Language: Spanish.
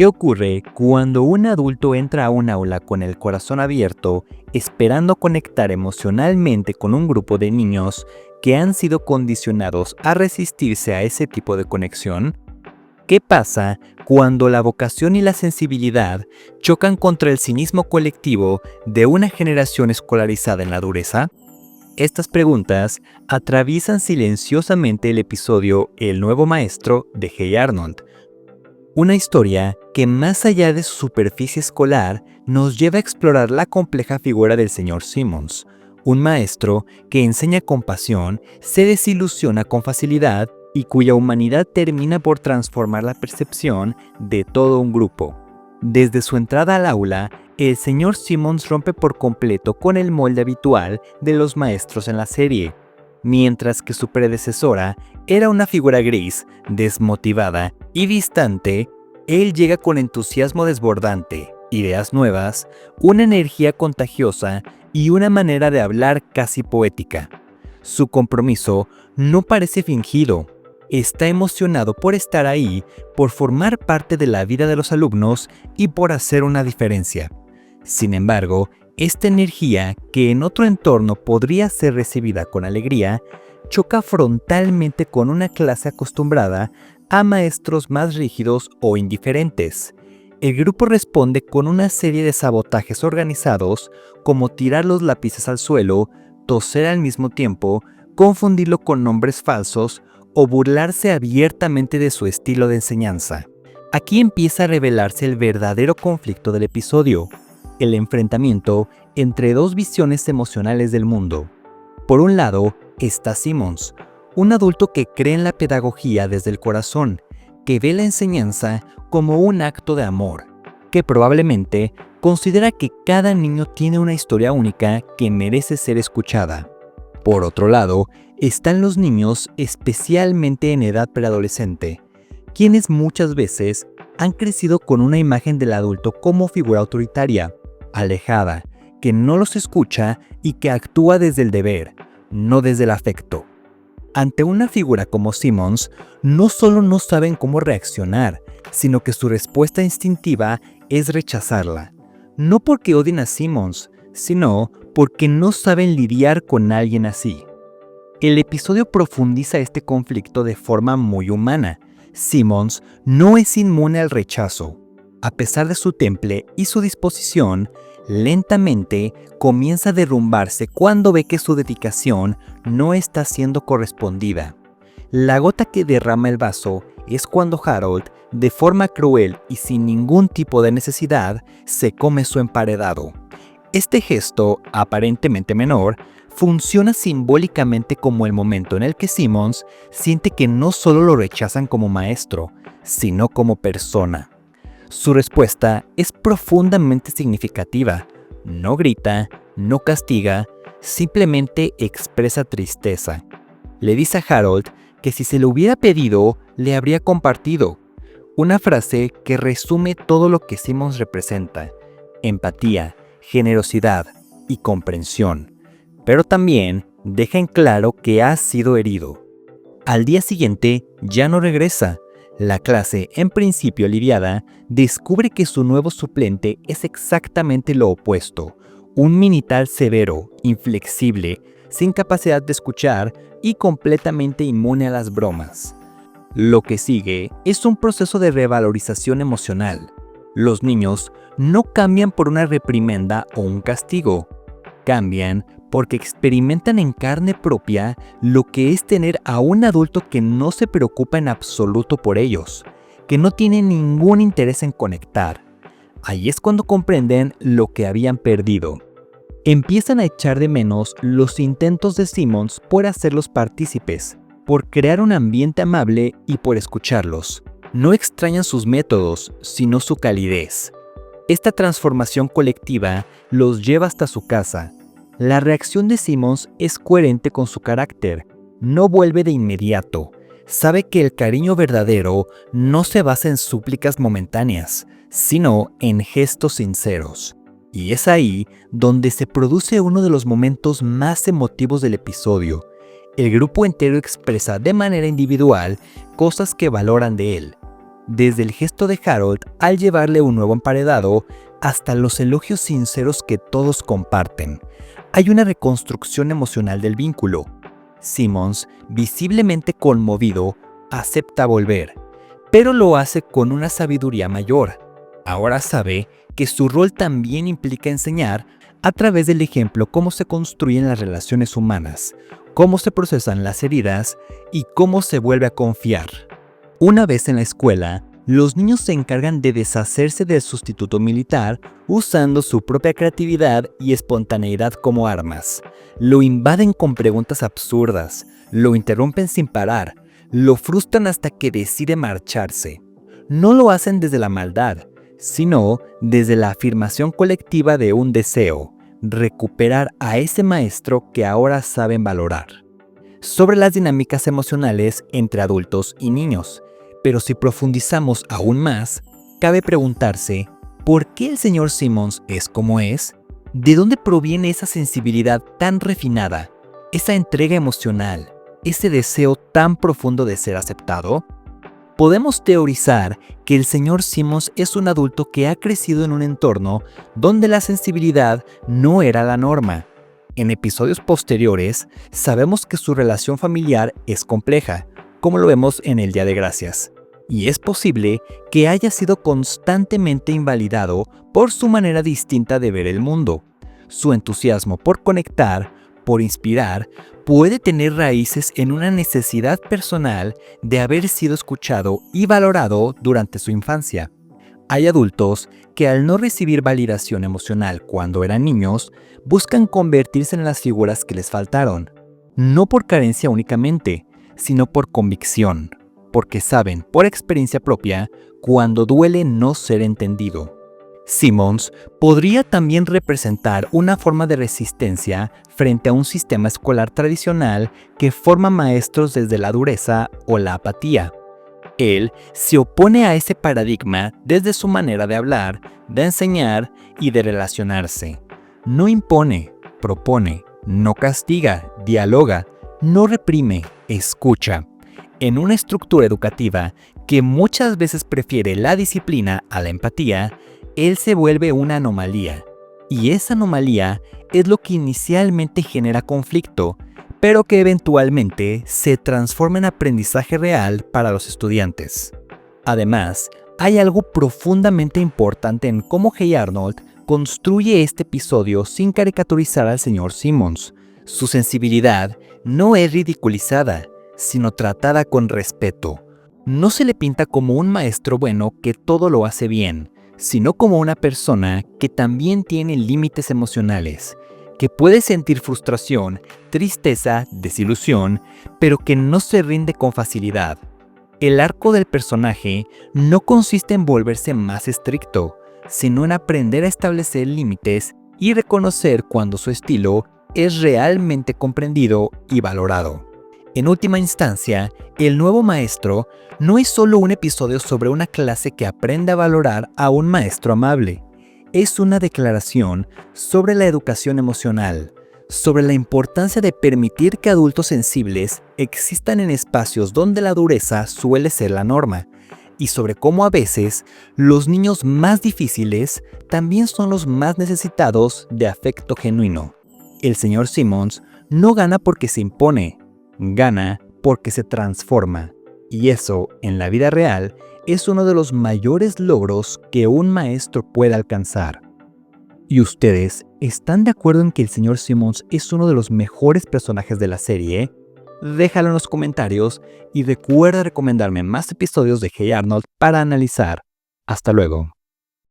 ¿Qué ocurre cuando un adulto entra a un aula con el corazón abierto, esperando conectar emocionalmente con un grupo de niños que han sido condicionados a resistirse a ese tipo de conexión? ¿Qué pasa cuando la vocación y la sensibilidad chocan contra el cinismo colectivo de una generación escolarizada en la dureza? Estas preguntas atraviesan silenciosamente el episodio El nuevo maestro de Hey Arnold. Una historia que, más allá de su superficie escolar, nos lleva a explorar la compleja figura del señor Simmons, un maestro que enseña con pasión, se desilusiona con facilidad y cuya humanidad termina por transformar la percepción de todo un grupo. Desde su entrada al aula, el señor Simmons rompe por completo con el molde habitual de los maestros en la serie. Mientras que su predecesora era una figura gris, desmotivada y distante, él llega con entusiasmo desbordante, ideas nuevas, una energía contagiosa y una manera de hablar casi poética. Su compromiso no parece fingido. Está emocionado por estar ahí, por formar parte de la vida de los alumnos y por hacer una diferencia. Sin embargo, esta energía, que en otro entorno podría ser recibida con alegría, choca frontalmente con una clase acostumbrada a maestros más rígidos o indiferentes. El grupo responde con una serie de sabotajes organizados, como tirar los lápices al suelo, toser al mismo tiempo, confundirlo con nombres falsos o burlarse abiertamente de su estilo de enseñanza. Aquí empieza a revelarse el verdadero conflicto del episodio, el enfrentamiento entre dos visiones emocionales del mundo. Por un lado está Simmons, un adulto que cree en la pedagogía desde el corazón, que ve la enseñanza como un acto de amor, que probablemente considera que cada niño tiene una historia única que merece ser escuchada. Por otro lado, están los niños, especialmente en edad preadolescente, quienes muchas veces han crecido con una imagen del adulto como figura autoritaria, alejada, que no los escucha y que actúa desde el deber, no desde el afecto. Ante una figura como Simmons, no solo no saben cómo reaccionar, sino que su respuesta instintiva es rechazarla. No porque odien a Simmons, sino porque no saben lidiar con alguien así. El episodio profundiza este conflicto de forma muy humana. Simmons no es inmune al rechazo. A pesar de su temple y su disposición, lentamente comienza a derrumbarse cuando ve que su dedicación no está siendo correspondida. La gota que derrama el vaso es cuando Harold, de forma cruel y sin ningún tipo de necesidad, se come su emparedado. Este gesto, aparentemente menor, funciona simbólicamente como el momento en el que Simmons siente que no solo lo rechazan como maestro, sino como persona. Su respuesta es profundamente significativa. No grita, no castiga, simplemente expresa tristeza. Le dice a Harold que si se lo hubiera pedido, le habría compartido. Una frase que resume todo lo que Simmons representa: empatía, generosidad y comprensión. Pero también deja en claro que ha sido herido. Al día siguiente ya no regresa. La clase, en principio aliviada, descubre que su nuevo suplente es exactamente lo opuesto: un militar severo, inflexible, sin capacidad de escuchar y completamente inmune a las bromas. Lo que sigue es un proceso de revalorización emocional. Los niños no cambian por una reprimenda o un castigo. Cambian porque experimentan en carne propia lo que es tener a un adulto que no se preocupa en absoluto por ellos, que no tiene ningún interés en conectar. Ahí es cuando comprenden lo que habían perdido. Empiezan a echar de menos los intentos de Simmons por hacerlos partícipes, por crear un ambiente amable y por escucharlos. No extrañan sus métodos, sino su calidez. Esta transformación colectiva los lleva hasta su casa. La reacción de Simmons es coherente con su carácter. No vuelve de inmediato. Sabe que el cariño verdadero no se basa en súplicas momentáneas, sino en gestos sinceros. Y es ahí donde se produce uno de los momentos más emotivos del episodio. El grupo entero expresa de manera individual cosas que valoran de él. desde el gesto de Harold al llevarle un nuevo emparedado hasta los elogios sinceros que todos comparten. Hay una reconstrucción emocional del vínculo. Simmons, visiblemente conmovido, acepta volver, pero lo hace con una sabiduría mayor. Ahora sabe que su rol también implica enseñar a través del ejemplo cómo se construyen las relaciones humanas, cómo se procesan las heridas y cómo se vuelve a confiar. Una vez en la escuela, los niños se encargan de deshacerse del sustituto militar usando su propia creatividad y espontaneidad como armas. Lo invaden con preguntas absurdas, lo interrumpen sin parar, lo frustran hasta que decide marcharse. No lo hacen desde la maldad, sino desde la afirmación colectiva de un deseo: recuperar a ese maestro que ahora saben valorar. Sobre las dinámicas emocionales entre adultos y niños. Pero si profundizamos aún más, cabe preguntarse, ¿por qué el señor Simmons es como es? ¿De dónde proviene esa sensibilidad tan refinada, esa entrega emocional, ese deseo tan profundo de ser aceptado? Podemos teorizar que el señor Simmons es un adulto que ha crecido en un entorno donde la sensibilidad no era la norma. En episodios posteriores, sabemos que su relación familiar es compleja, como lo vemos en el Día de Gracias, y es posible que haya sido constantemente invalidado por su manera distinta de ver el mundo. Su entusiasmo por conectar, por inspirar, puede tener raíces en una necesidad personal de haber sido escuchado y valorado durante su infancia. Hay adultos que al no recibir validación emocional cuando eran niños, buscan convertirse en las figuras que les faltaron, no por carencia únicamente, sino por convicción, porque saben por experiencia propia cuando duele no ser entendido. Simmons podría también representar una forma de resistencia frente a un sistema escolar tradicional que forma maestros desde la dureza o la apatía. Él se opone a ese paradigma desde su manera de hablar, de enseñar y de relacionarse. No impone, propone, no castiga, dialoga, no reprime, escucha. En una estructura educativa que muchas veces prefiere la disciplina a la empatía, él se vuelve una anomalía. Y esa anomalía es lo que inicialmente genera conflicto, pero que eventualmente se transforma en aprendizaje real para los estudiantes. Además, hay algo profundamente importante en cómo Hey Arnold construye este episodio sin caricaturizar al señor Simmons. Su sensibilidad no es ridiculizada, sino tratada con respeto. No se le pinta como un maestro bueno que todo lo hace bien, sino como una persona que también tiene límites emocionales, que puede sentir frustración, tristeza, desilusión, pero que no se rinde con facilidad. El arco del personaje no consiste en volverse más estricto, sino en aprender a establecer límites y reconocer cuando su estilo es realmente comprendido y valorado. En última instancia, el nuevo maestro no es solo un episodio sobre una clase que aprende a valorar a un maestro amable. Es una declaración sobre la educación emocional, sobre la importancia de permitir que adultos sensibles existan en espacios donde la dureza suele ser la norma, y sobre cómo a veces los niños más difíciles también son los más necesitados de afecto genuino. El señor Simmons no gana porque se impone, gana porque se transforma, y eso, en la vida real, es uno de los mayores logros que un maestro puede alcanzar. ¿Y ustedes están de acuerdo en que el señor Simmons es uno de los mejores personajes de la serie? Déjalo en los comentarios y recuerda recomendarme más episodios de Hey Arnold para analizar. Hasta luego.